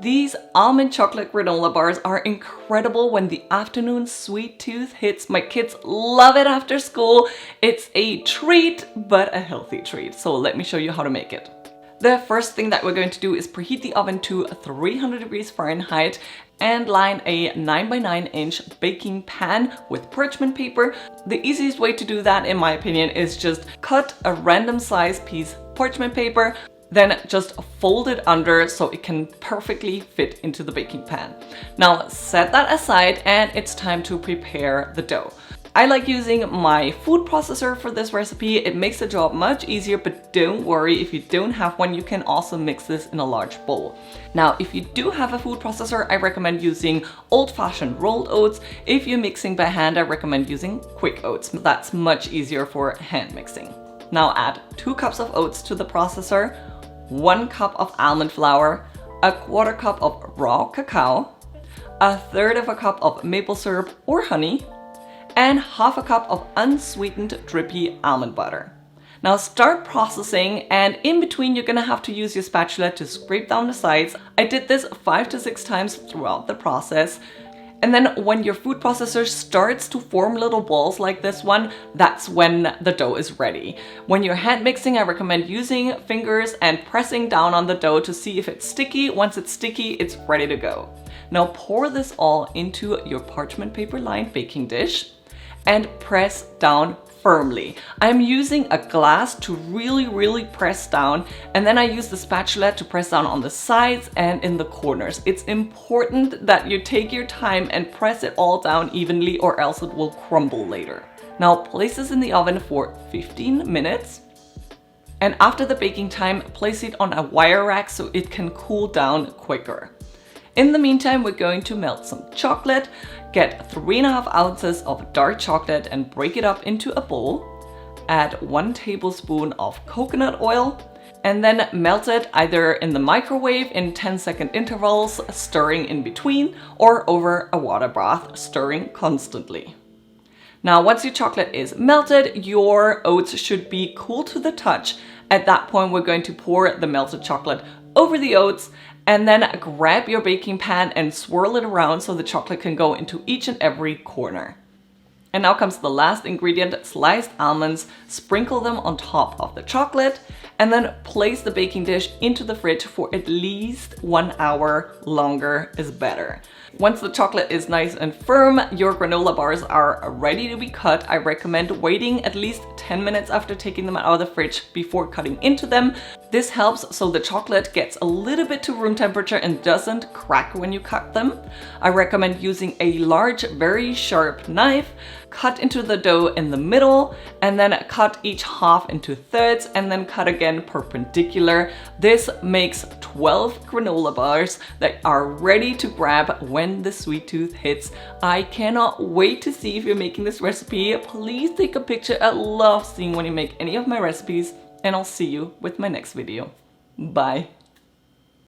These almond chocolate granola bars are incredible when the afternoon sweet tooth hits. My kids love it after school. It's a treat, but a healthy treat. So let me show you how to make it. The first thing that we're going to do is preheat the oven to 300 degrees Fahrenheit and line a 9x9-inch baking pan with parchment paper. The easiest way to do that, in my opinion, is just cut a random size piece of parchment paper, then just fold it under so it can perfectly fit into the baking pan. Now set that aside and it's time to prepare the dough. I like using my food processor for this recipe. It makes the job much easier, but don't worry, if you don't have one, you can also mix this in a large bowl. Now, if you do have a food processor, I recommend using old-fashioned rolled oats. If you're mixing by hand, I recommend using quick oats. That's much easier for hand mixing. Now add 2 cups of oats to the processor, 1 cup of almond flour, a 1/4 cup of raw cacao, 1/3 cup of maple syrup or honey, and 1/2 cup of unsweetened drippy almond butter. Now start processing, and in between you're gonna have to use your spatula to scrape down the sides. I did this 5 to 6 times throughout the process. And then when your food processor starts to form little balls like this one, that's when the dough is ready. When you're hand mixing, I recommend using fingers and pressing down on the dough to see if it's sticky. Once it's sticky, it's ready to go. Now pour this all into your parchment paper lined baking dish and press down firmly. I'm using a glass to really press down, and then I use the spatula to press down on the sides and in the corners. It's important that you take your time and press it all down evenly, or else it will crumble later. Now place this in the oven for 15 minutes. And after the baking time, place it on a wire rack so it can cool down quicker. In the meantime, we're going to melt some chocolate. Get 3.5 ounces of dark chocolate and break it up into a bowl. Add 1 tablespoon of coconut oil and then melt it either in the microwave in 10-second intervals, stirring in between, or over a water bath, stirring constantly. Now, once your chocolate is melted, your oats should be cool to the touch. At that point, we're going to pour the melted chocolate over the oats and then grab your baking pan and swirl it around so the chocolate can go into each and every corner. And now comes the last ingredient, sliced almonds. Sprinkle them on top of the chocolate and then place the baking dish into the fridge for at least 1 hour. Longer is better. Once the chocolate is nice and firm, your granola bars are ready to be cut. I recommend waiting at least 10 minutes after taking them out of the fridge before cutting into them. This helps so the chocolate gets a little bit to room temperature and doesn't crack when you cut them. I recommend using a large, very sharp knife. Cut into the dough in the middle and then cut each half into thirds and then cut again perpendicular. This makes 12 granola bars that are ready to grab when the sweet tooth hits. I cannot wait to see if you're making this recipe. Please take a picture. I love seeing when you make any of my recipes, and I'll see you with my next video. Bye.